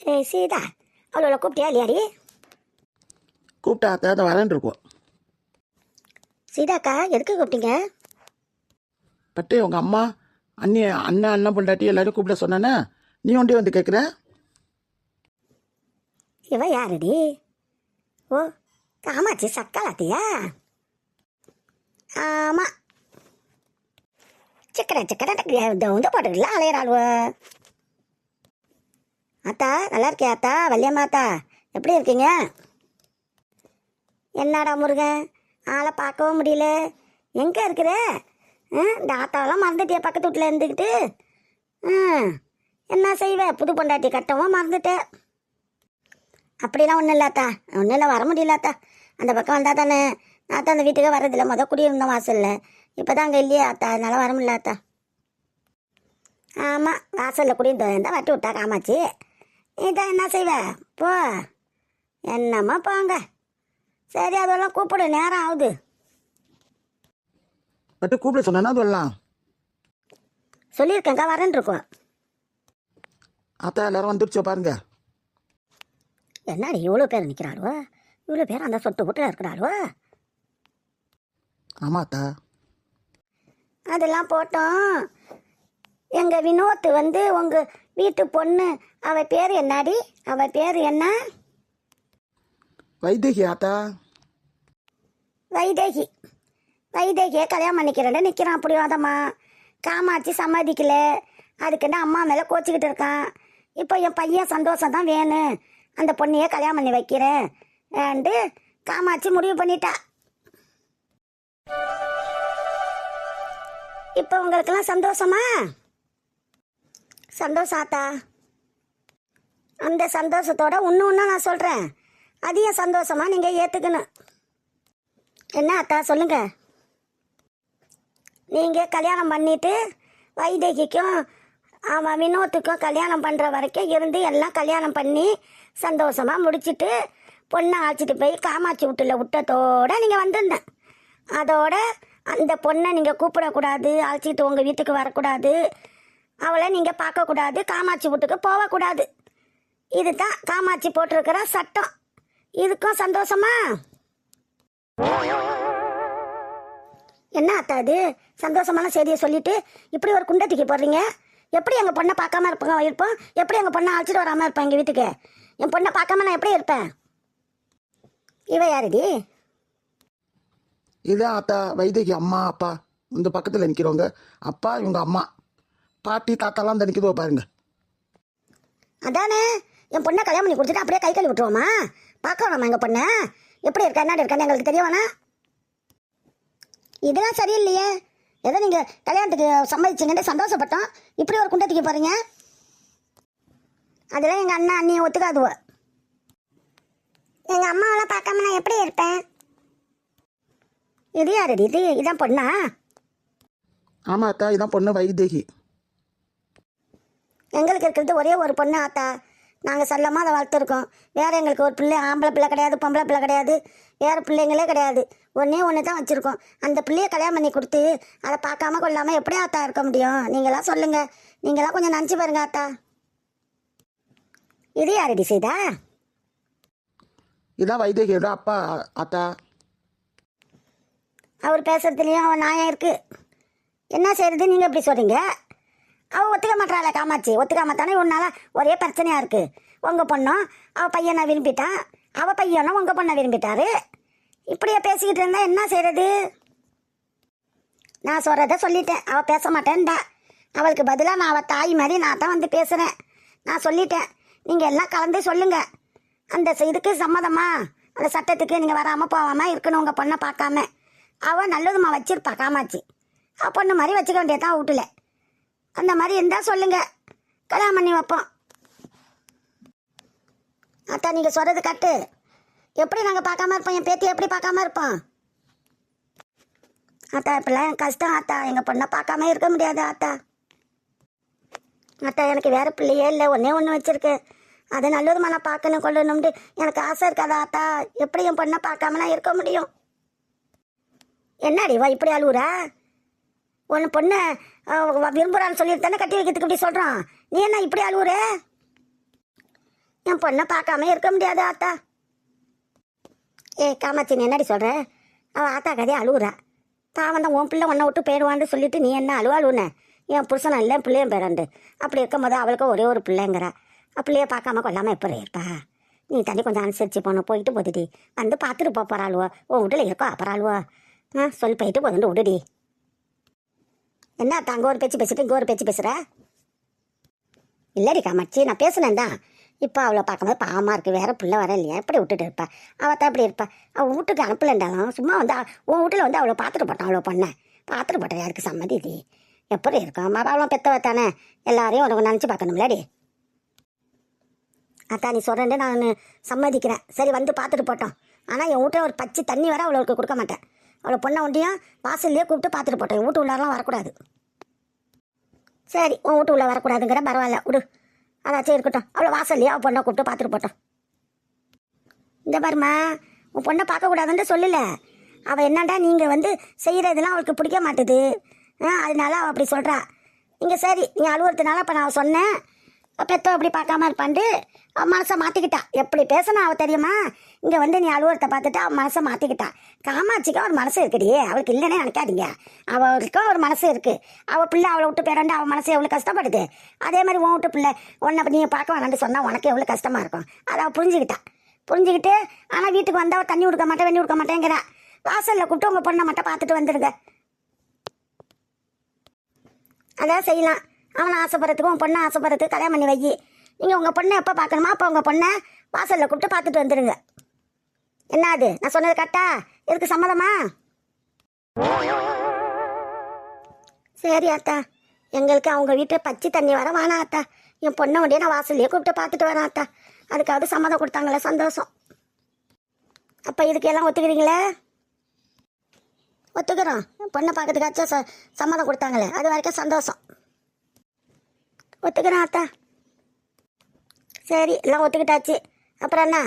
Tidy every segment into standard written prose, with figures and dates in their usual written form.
ஏய் சீதா, அவ்வளோ கூப்பிட்டியா இல்லையாடி? கூப்பிட்டா அத்தை வரேன் இருக்கோம். சீதாக்கா, எதுக்கு கூப்பிட்டீங்க? பட்டு உங்கள் அம்மா அண்ணன் பொண்டாட்டி எல்லாரும் கூப்பிட சொன்னானே, நீ ஒண்டி வந்து கேட்குற? இவ யாருடி? ஓ, காமாட்சி சக்காலாத்தியா? ஆமாம், சிக்கன இந்த போட்டுக்கலாம் அலையிறாளுவ. அத்தா நல்லா இருக்கியா அத்தா? வள்ளியம்மா அத்தா எப்படி இருக்கீங்க? என்னடா முருகன், ஆளை பார்க்கவும் முடியல. எங்கே இருக்கிற? இந்த ஆத்தாவெல்லாம் மறந்துட்டியா பக்கத்து வீட்டில் இருந்துக்கிட்டு? என்ன செய்வேன், புது பொண்டாட்டி கட்டவும் மறந்துட்டேன். அப்படிலாம் ஒன்றும் இல்லாத்தா, ஒன்றும் இல்லை, வர முடியலாத்தா. அந்த பக்கம் வந்தால் தானே. நான் தான் அந்த வீட்டுக்கு வரதில்லை, குடியிருந்தோம் வாசலில். இப்போ தான் அங்கே இல்லையா அத்தா, அதனால் வர முடியலாத்தா. ஆமாம், வாசலில் குடியிருந்தோம் இருந்தால் வட்டி விட்டா காமாச்சு. இதான் என்ன செய்வேன் போ. என்னம்மா போங்க. சரி, அதெல்லாம் கூப்பிடு, நேரம் ஆகுது. பட்டு கூப்பிட சொன்னா சொல்லலாம். சொல்லியிருக்கேங்க, வரேன் இருக்கோம். அத்தா எல்லாரும் வந்துருச்சோ பாருங்க. என்னடி இவ்வளோ பேர் நிற்கிறாளுவோ? இவ்வளோ பேர் அந்த சொட்டு கூட்டில் இருக்கிறாளுவோ? ஆமாம் அத்தா. அதெல்லாம் போட்டோம். எங்கள் வினோத் வந்து உங்கள் வீட்டு பொண்ணு, அவள் பேர் என்னடி? அவள் பேர் என்ன? வைதேகி அத்தா. வைதேகி. வைதேகியை கல்யாணம் பண்ணிக்கிறேன்னு நிற்கிறான். அப்படியாதம்மா காமாட்சி சம்மதிக்கல. அதுக்குன்னு அம்மா மேலே கோச்சிக்கிட்டு இருக்கான். இப்போ என் பையன் சந்தோஷம் தான் வேணும், அந்த பொண்ணையே கல்யாணம் பண்ணி வைக்கிறேன் ஏண்டு காமாட்சி முடிவு பண்ணிட்டா. இப்போ உங்களுக்கெல்லாம் சந்தோஷமா? சந்தோஷம் ஆத்தா. அந்த சந்தோஷத்தோட ஒன்று நான் சொல்கிறேன், அதையும் சந்தோஷமா நீங்கள் ஏற்றுக்கணும். என்ன அத்தா சொல்லுங்க. நீங்கள் கல்யாணம் பண்ணிட்டு வைதேகிக்கும் அவன் வினோத்துக்கும் கல்யாணம் பண்ணுற வரைக்கும் இருந்து எல்லாம் கல்யாணம் பண்ணி சந்தோஷமாக முடிச்சுட்டு பொண்ணை அழைச்சிட்டு போய் காமாட்சி வீட்டில் விட்டத்தோடு நீங்கள் வந்துருந்தேன். அதோட அந்த பொண்ணை நீங்கள் கூப்பிடக்கூடாது, அழைச்சிட்டு உங்கள் வீட்டுக்கு வரக்கூடாது, அவளை நீங்கள் பார்க்கக்கூடாது, காமாட்சி வீட்டுக்கு போகக்கூடாது. இதுதான் காமாட்சி போட்டிருக்கிற சட்டம். இதுக்கும் சந்தோஷமா? என்ன அத்தா இது சந்தோஷமான செய்தியை சொல்லிட்டு இப்படி ஒரு குண்டை தூக்கி போடுறீங்க? எப்படி எங்கள் பொண்ணை பார்க்காம இருப்போம்? எப்படி எங்கள் பொண்ணை அழைச்சிட்டு வராமல் இருப்பேன் எங்கள் வீட்டுக்கு? என் பொண்ணை பார்க்காம நான் எப்படி இருப்பேன்? இவ யாருடி? இதான் அத்தா வைதேகி அம்மா அப்பா. இந்த பக்கத்தில் நிற்கிறவங்க அப்பா, இவங்க அம்மா. பாட்டி தாத்தாலாம் இந்த நிற்கிறதோ பாருங்க. அதானே, என் பொண்ணை கல்யாணம் பண்ணி கொடுத்துட்டு அப்படியே கை கழுவி விட்டுருவோமா? பார்க்க வேணாமா எங்கள் பொண்ணை எப்படி இருக்கா என்ன இருக்கான்னு எங்களுக்கு தெரிய வேணா? இதெல்லாம் சரியில்லையே. ஏதோ நீங்கள் கல்யாணத்துக்கு சம்மதிச்சிங்கன்னு சந்தோஷப்பட்டோம், இப்படி ஒரு குண்டத்துக்கு போகிறீங்க. அதெல்லாம் எங்கள் அண்ணா அண்ணியை ஒத்துக்காதுவோ. எங்கள் அம்மாவெல்லாம் பார்க்காம நான் எப்படி இருப்பேன்? இது யாருடி? இதான் பொண்ணா? ஆமாம் அத்தா, இதான் பொண்ணு வைதேகி. எங்களுக்கு இருக்கிறது ஒரே ஒரு பொண்ணு ஆத்தா. நாங்கள் செல்லமாக அதை வளர்த்துருக்கோம். வேறு எங்களுக்கு ஒரு பிள்ளை, ஆம்பளை பிள்ளை கிடையாது, பொம்பளை பிள்ளை கிடையாது, வேறு பிள்ளைங்களே கிடையாது. ஒன்றே ஒன்று தான் வச்சுருக்கோம். அந்த பிள்ளையை கல்யாணம் பண்ணி கொடுத்து அதை பார்க்காம கொள்ளாமல் எப்படி ஆத்தா இருக்க முடியும்? நீங்களாம் சொல்லுங்கள், நீங்களாம் கொஞ்சம் நினச்சி பாருங்க ஆத்தா. இது யாரடி செய்தா? இதான் வைதேகியோட அப்பா அத்தா. அவர் பேசுறதுலேயும் அவன் நியாயம் இருக்குது. என்ன செய்கிறது நீங்கள் எப்படி சொல்கிறீங்க? அவள் ஒத்துக்க மாட்டாள காமாட்சி. ஒத்துக்காம தானே ஒன்றால் ஒரே பிரச்சனையாக இருக்குது. உங்கள் பொண்ணும் அவள் பையனை விரும்பிட்டான், அவள் பையனும் உங்கள் பொண்ணை விரும்பிட்டாரு. இப்படியே பேசிக்கிட்டு இருந்தால் என்ன செய்கிறது? நான் சொல்கிறத சொல்லிட்டேன், அவள் பேச மாட்டேன்டா. அவளுக்கு பதிலாக நான் அவள் தாய் மாதிரி நான் தான் வந்து பேசுகிறேன். நான் சொல்லிட்டேன், நீங்கள் எல்லாம் கலந்து சொல்லுங்கள். அந்த இதுக்கு சம்மதமா? அந்த சட்டத்துக்கு நீங்கள் வராமல் போகாமல் இருக்கணும் உங்கள் பொண்ணை பார்க்காம. அவள் நல்லதுமா வச்சிருப்பா காமாட்சி. அவள் பொண்ணு மாதிரி வச்சுக்க வேண்டியதான் வீட்டில். அந்த மாதிரி இருந்தால் சொல்லுங்கள், கல்யாணம் பண்ணி வைப்போம். அத்தா நீங்கள் சொல்கிறது கட்டு. எப்படி நாங்கள் பார்க்காம இருப்போம்? என் பேத்தி எப்படி பார்க்காம இருப்போம்? அத்தா இப்பெல்லாம் கஷ்டம் ஆத்தா, எங்கள் பொண்ணை பார்க்காம இருக்க முடியாது ஆத்தா. அத்தா எனக்கு வேறு பிள்ளையே இல்லை, ஒன்றே ஒன்று வச்சுருக்கு. அதை நல்லதுமா நான் பார்க்கணும் கொள்ளணும்னு எனக்கு ஆசை இருக்காதா ஆத்தா? எப்படி என் பொண்ணை பார்க்காம நான் இருக்க முடியும்? என்னடி வா இப்படி அழுவுறா? ஒன்று பொண்ணை விரும்புகிறான்னு சொல்லிட்டு தானே கட்டி வைக்கிறதுக்கு இப்படி சொல்கிறான். நீ என்ன இப்படி அழுவுற? என் பொண்ணை பார்க்காம இருக்க முடியாது ஆத்தா. ஏ காமாட்சி, நீ என்னடி சொல்கிற? அவள் ஆத்தா கதையை அழுகுறா. பாவம் தான், உன் பிள்ளை உன்னை விட்டு போயிடுவான்னு சொல்லிட்டு நீ என்ன அழுவாளுன்னு? என் புருஷன் இல்லை, பிள்ளையும் பேரண்டு. அப்படி இருக்கும்போது அவளுக்கு ஒரே ஒரு பிள்ளைங்கிறா. பிள்ளைய பார்க்காம கொள்ளாமல் எப்படி இருப்பா? நீ தண்ணி கொஞ்சம் அனுசரித்து போகணும். போயிட்டு போதுடி, வந்து பார்த்துட்டு போகிறாளுவோ. உன் வீட்டில் இருக்கோ அப்புறாளுவோ. சொல்லி போயிட்டு போதுண்டு விடுடி. என்ன அத்தா அங்கே ஒரு பேச்சு பேசிட்டு இங்கே ஒரு பேச்சு பேசுகிற? இல்லடி காமாட்சி, நான் பேசுனேன் தான். இப்போ அவளை பார்க்கும்போது பாவமாக இருக்குது. வேறு பிள்ளை வர இல்லையா? எப்படி விட்டுட்டு இருப்பா? அவள் தான் எப்படி இருப்பா? அவள் வீட்டுக்கு அனுப்பலண்டாலும் சும்மா வந்து உன் வீட்டில் வந்து அவளை பார்த்துட்டு போட்டான். அவளை பொண்ணை பார்த்துட்டு போட்டேன். யாருக்கு சம்மதி இது? எப்படி இருக்கும்? அவளும் பெத்தவ தானே, எல்லாரையும் உனக்கு நினச்சி பார்க்கணும்லடி. அத்தா நீ சொல்கிறேன்ட்டு நான் சம்மதிக்கிறேன். சரி, வந்து பார்த்துட்டு போட்டோம். ஆனால் என் வீட்டில் ஒரு பச்சை தண்ணி வர அவளுக்கு கொடுக்க மாட்டேன். அவளை பொண்ணை ஒண்டியும் வாசல்லையே கூப்பிட்டு பார்த்துட்டு போட்டோம். என் வீட்டு உள்ளாரெலாம் வரக்கூடாது. சரி, உன் வீட்டு உள்ள வரக்கூடாதுங்கிற பரவாயில்ல விடு. அதாச்சும் இருக்கட்டும். அவளை வாசல்லையே அவள் பொண்ணை கூப்பிட்டு பார்த்துட்டு போட்டோம். இந்த பாருமா, உன் பொண்ணை பார்க்கக்கூடாதுன்ட்டு சொல்லலை. அவள் என்னண்டா நீங்கள் வந்து செய்கிறதெல்லாம் அவளுக்கு பிடிக்க மாட்டுது. அதனால அவள் அப்படி சொல்கிறா. இங்கே சரி, நீ அழுவுறதுனால இப்போ நான் சொன்னேன் பெத்தோ அப்படி பார்க்காம இருப்பான்ட்டு அவன் மனசை மாற்றிக்கிட்டா. எப்படி பேசினா அவள் தெரியுமா? இங்கே வந்து நீ அழுவுறத்தை பார்த்துட்டு அவன் மனசை மாற்றிக்கிட்டா. காமாட்சிக்கும் ஒரு மனசு இருக்குடி, அவளுக்கு இல்லைன்னே நினைக்காதீங்க. அவளுக்கும் ஒரு மனசு இருக்குது. அவள் பிள்ளை அவளை விட்டு பேரண்டு அவள் மனசு எவ்வளோ கஷ்டப்படுது. அதே மாதிரி உன் விட்டு பிள்ளை உன்னை நீங்கள் பார்க்க வேணான்னு சொன்னால் உனக்கு எவ்வளோ கஷ்டமாக இருக்கும். அதை அவள் புரிஞ்சுக்கிட்டு ஆனால் வீட்டுக்கு வந்தால் தண்ணி கொடுக்க மாட்டேன், வெண்ணி கொடுக்க மாட்டேங்கிறா. வாசலில் கூப்பிட்டு உங்கள் பொண்ணை மட்டும் பார்த்துட்டு வந்துடுங்க. அதான் செய்யலாம். அவனை ஆசைப்படுறதுக்கு உன் பொண்ணை ஆசைப்படுறதுக்கு கல்யாணம் பண்ணி வை. நீங்கள் உங்கள் பொண்ணை எப்போ பார்க்கணுமா அப்போ உங்கள் பொண்ணை வாசலில் கூப்பிட்டு பார்த்துட்டு வந்துடுங்க. என்ன அது நான் சொன்னது கரெக்டா? இதுக்கு சம்மதமா? சரி அத்தா, எங்களுக்கு அவங்க வீட்டில் பச்சை தண்ணி வர வேணாம் அத்தா. என் பொண்ணை உடனே நான் வாசல்லையே கூப்பிட்டு பார்த்துட்டு வரேன் அத்தா. அதுக்காவது சம்மதம் கொடுத்தாங்களே, சந்தோஷம். அப்போ இதுக்கு எல்லாம் ஒத்துக்கிறீங்களே? ஒத்துக்கிறோம். பொண்ணை பார்க்கறதுக்காச்சும் சம்மதம் கொடுத்தாங்களே, அது வரைக்கும் சந்தோஷம். ஒத்துக்கிறேன் அத்தா. சரி, எல்லாம் ஒத்துக்கிட்டாச்சு. அப்புறம் என்ன,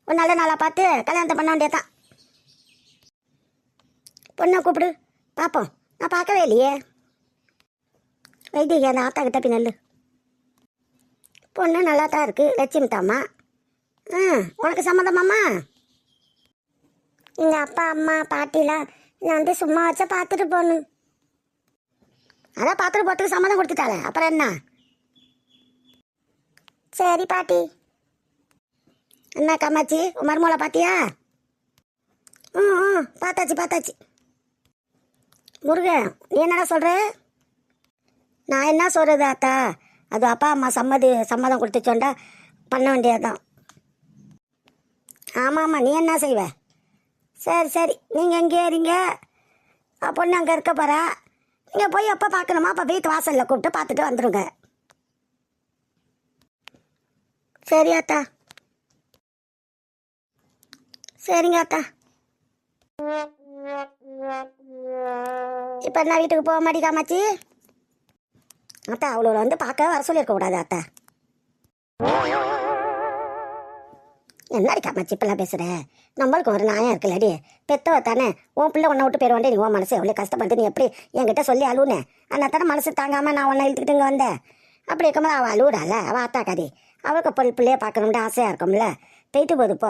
ஒரு நல்ல நாளாக பார்த்து கல்யாணத்தை பண்ண வேண்டியதான். பொண்ணை கூப்பிடு பார்ப்போம். நான் பார்க்கவே இல்லையே. வைத்திய அந்த ஆத்தா கிட்ட பின்னல்லு. பொண்ணு நல்லா தான் இருக்குது, லட்சுமி தாம்மா. உனக்கு சம்மதமாம்மா? எங்கள் அப்பா அம்மா பாட்டிலாம் நான் வந்து சும்மா வச்சா பார்த்துட்டு போகணும். அதான் பார்த்துட்டு போகிறதுக்கு சம்மதம் கொடுத்துட்டாளே, அப்புறம் என்ன? சரி பாட்டி. என்ன காமாட்சி, உன் மருமகளை பார்த்தியா? பார்த்தாச்சு. முருகன், நீ என்னடா சொல்கிற? நான் என்ன சொல்கிறது அத்தா, அது அப்பா அம்மா சம்மதம் கொடுத்துச்சோண்டா பண்ண வேண்டியதுதான். ஆமாம், நீ என்ன செய்வ? சரி, நீங்கள் எங்கே இருங்க, பொண்ணு அங்கே இருக்க போகிறா. நீங்கள் போய் எப்போ பார்க்கணுமா அப்போ வீட்டு வாசலில் கூப்பிட்டு பார்த்துட்டு வந்துடுங்க. சரி அத்தா. சரிங்க அத்தா. இப்போ என்ன வீட்டுக்கு போக மாட்டி காமாச்சி? அத்தா அவ்வளோ வந்து பார்க்க வர சொல்லியிருக்கக்கூடாது அத்தா. என்னடி காமாச்சி இப்பெல்லாம் பேசுகிற? நம்மளுக்கு ஒரு நியாயம் இருக்குல்லடி. பெத்தவ தானே, உன் பிள்ளை உன்னை விட்டு போயிடுவாண்டே. நீ உன் மனசு எவ்வளோ கஷ்டப்படுது. நீ எப்படி என்கிட்ட சொல்லி அழுவுனே? ஆனால் தானே மனசு தாங்காமல் நான் உன்னை இழுத்துக்கிட்டு இங்கே வந்தேன். அப்படி இருக்கும்போது அவள் அழுவுறாள். அவள் ஆத்தா கறி அவளுக்கு பிள்ளைய பார்க்கணும்னு ஆசையாக இருக்கும்ல. போயிட்டு போகுது போ.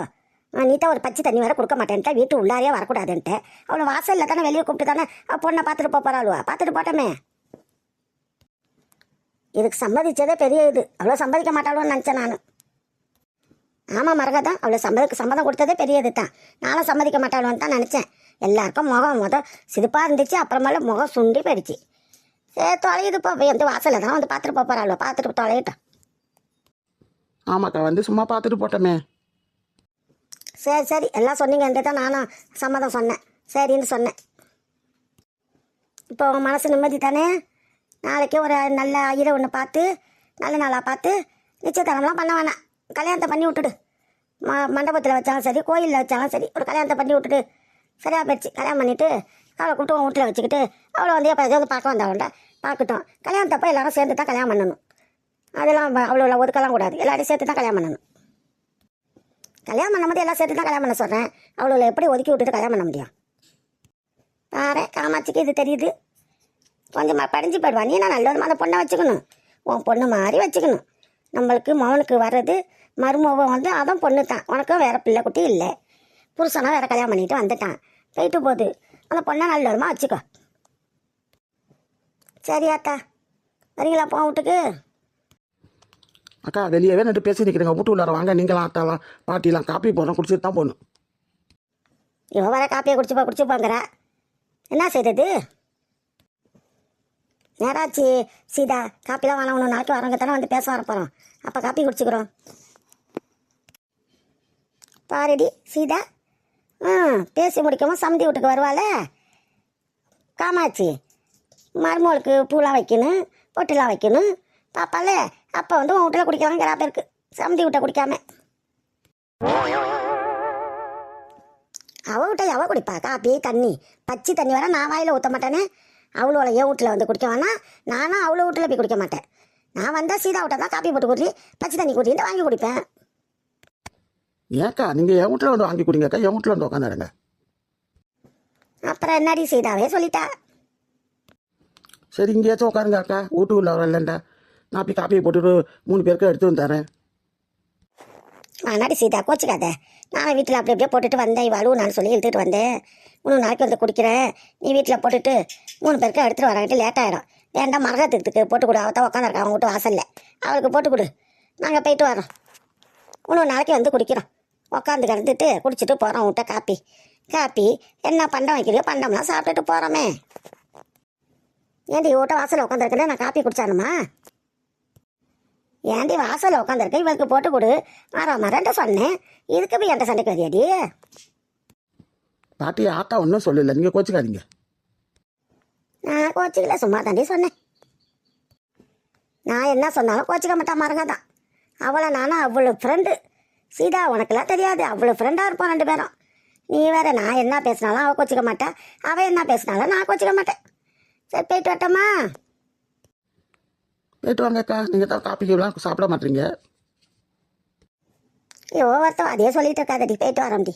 நீட்டா ஒரு பச்சை தண்ணி வேற கொடுக்க மாட்டேன்ட்டா. வீட்டு உள்ளாரையே வரக்கூடாதுன்ட்டு அவளை வாசலில் தானே வெளியே கூப்பிட்டு தானே பொண்ணை பார்த்துட்டு போகிறாளுவா. பார்த்துட்டு போட்டோமே. இதுக்கு சம்மதிச்சதே பெரிய இது. அவ்வளோ சம்மதிக்க மாட்டாளுன்னு நினச்சேன் நான். ஆமாம் மரகதான், அவளை சம்மதம் கொடுத்ததே பெரிய இது தான். நானும் சம்மதிக்க மாட்டாளுன்னு தான் நினச்சேன். எல்லாருக்கும் முகம் சிரிப்பாக இருந்துச்சு, அப்புறமேல முகம் சுண்டி போயிடுச்சு. சரி தொலையுது போ, வந்து வாசலில் தான் வந்து பார்த்துட்டு போகிறாளுவா. பார்த்துட்டு தொலையிட்டோம். ஆமாக்கா, வந்து சும்மா பார்த்துட்டு போட்டோமே. சரி எல்லாம் சொன்னீங்கன்ட்டு தான் நானும் சம்மதம் சொன்னேன். சரின்னு சொன்னேன். இப்போ உங்கள் மனசு நிம்மதி தானே? நாளைக்கே ஒரு நல்ல ஐயரை ஒன்று பார்த்து நல்ல நாளாக பார்த்து நிச்சயதாரம்லாம் பண்ண வேணாம். கல்யாணத்தை பண்ணி விட்டுடு. மண்டபத்தில் வச்சாலும் சரி, கோயிலில் வச்சாலும் சரி, ஒரு கல்யாணத்தை பண்ணி விட்டுடு. சரியாக போயிடுச்சு. கல்யாணம் பண்ணிவிட்டு அவளை கூப்பிட்டு உன் வீட்டில் வச்சுக்கிட்டு அவளை வந்து எப்போ ஏதாவது பார்க்க வந்தவன்ட பார்க்கட்டும். கல்யாணத்தப்போ எல்லாரும் சேர்ந்து தான் கல்யாணம் பண்ணணும். அதெல்லாம் அவ்வளோ ஒதுக்கலாம் கூடாது. எல்லாரையும் சேர்த்து தான் கல்யாணம் பண்ணணும். கல்யாணம் பண்ணும்போது எல்லாம் சேர்த்து தான் கல்யாணம் பண்ண சொல்கிறேன். அவ்வளோ எப்படி ஒதுக்கி விட்டுட்டு கல்யாணம் பண்ண முடியும்? பாரு காமாட்சிக்கு இது தெரியுது. கொஞ்சம் படிஞ்சு போயிடுவா. நீ நான் நல்ல அந்த பொண்ணை வச்சுக்கணும். உன் பொண்ணு மாதிரி வச்சுக்கணும். நம்மளுக்கு மகனுக்கு வர்றது மருமகன் வந்து அதான் பொண்ணு தான். உனக்கும் வேற பிள்ளை குட்டி இல்லை, புருஷனா வேற கல்யாணம் பண்ணிட்டு வந்துட்டான், போயிட்டு போகுது. அந்த பொண்ணை நல்ல வருமா வச்சுக்கோ. சரியாத்தா, வரீங்களா போ வீட்டுக்கு? அக்கா வெளியவே நட்டு பேசி நிற்கிறீங்க, வீட்டு உள்ளார வாங்க. நீங்களாம் அத்தாலாம் பாட்டிலாம் காப்பி போகிறோம், குடிச்சிட்டு தான் போகணும். இவன் வர காப்பியை குடிச்சுப்பாங்கிற என்ன செய்தது? நேராச்சு சீதா, காப்பிலாம் வேணாம், ஒன்று நாளைக்கு வரவங்க தானே வந்து பேச வரப்போகிறோம், அப்போ காப்பி குடிச்சுக்கிறோம். பாருடி சீதா, பேசி முடிக்காமல் சமந்தி வீட்டுக்கு வருவாள காமாட்சி, மருமகளுக்கு பூலாம் வைக்கணும், பொட்டுலாம் வைக்கணும் பாப்பால. அப்போ வந்து உன் வீட்டில் குடிக்கலாங்கிற பேருக்கு, சமந்தி வீட்டை குடிக்காம அவ விட்ட அவ குடிப்பா காப்பி தண்ணி. பச்சை தண்ணி வர நான் வாயில் ஊற்ற மாட்டேனே. அவ்வளோல என் வீட்டில் வந்து குடிக்க வேணா, நானும் அவ்வளோ வீட்டில் போய் குடிக்க மாட்டேன். நான் வந்தால் சீதா விட்ட தான் காப்பி போட்டு குடி, பச்சை தண்ணி குடிட்டு வாங்கி குடிப்பேன். ஏக்கா நீங்கள் என் வீட்டில் வந்து வாங்கி குடிங்கக்கா, என் வீட்டில் வந்து உட்காந்துருங்க. அப்புறம் என்னடி சீதாவே சொல்லிட்டா. சரி இங்கேயாச்சும் உட்காருங்க அக்கா, வீட்டுக்குள்ள வரலண்டா. நான் போய் காப்பியை போட்டுட்டு 3 பேருக்கு எடுத்து வந்து தரேன். ஆனாடி சீதா கோச்சிக்காத, நான் வீட்டில் அப்படி அப்படியே போட்டுட்டு வந்தேன், இவளும் நான் சொல்லி இழுத்துட்டு வந்தேன். 3 நாளைக்கு வந்து குடிக்கிறேன், நீ வீட்டில் போட்டுட்டு 3 பேருக்கு எடுத்துகிட்டு வராங்கிட்டு லேட் ஆகிடும். வேண்டாம் மரகத்துக்கு போட்டு கொடு, அவள் தான் உட்காந்துருக்கா அவங்க வீட்டு வாசலில், அவளுக்கு போட்டு கொடு, நாங்கள் போயிட்டு வரோம். 3 நாளைக்கு வந்து குடிக்கிறோம், உட்காந்து கிடந்துட்டு குடிச்சிட்டு போகிறோம் விட்ட காப்பி. காப்பி என்ன பண்டம் வைக்கிறியோ பண்டம்லாம் சாப்பிட்டுட்டு போகிறோமே. ஏன்டி வீட்ட வாசலில் உட்காந்துருக்கேன், நான் காப்பி குடிச்சானுமா? ஏன்டி வாசலில் உட்காந்துருக்கேன், இவளுக்கு போட்டு கொடு மரன்ட்டு சொன்னேன், இதுக்கு போய் என்கிட்ட சண்டைக்கு வரியாடி? பாட்டி ஆத்தா ஒன்றும் சொல்லலை, நீங்கள் கோச்சிக்காதீங்க. நான் கோச்சிக்கல, சும்மா தாண்டி சொன்னேன். நான் என்ன சொன்னாலும் கோச்சிக்க மாட்டா மரங்க தான். அவளை நானும் அவ்வளோ ஃப்ரெண்டு சீதா, உனக்கெல்லாம் தெரியாது, அவ்வளோ ஃப்ரெண்டாக இருப்போம் 2 பேரும். நீ வேற, நான் என்ன பேசினாலும் அவள் கோச்சிக்க மாட்டேன், அவள் என்ன பேசினாலும் நான் கோச்சிக்க மாட்டேன். சரி போயிட்டு வரட்டோமா? போயிட்டு வாங்கக்கா, நீங்கள் தான் காப்பிக்கெல்லாம் சாப்பிட மாட்டீங்க. ஐயோ வருத்தம், அதே சொல்லிட்டு இருக்காதடி, போயிட்டு வரோம்டி.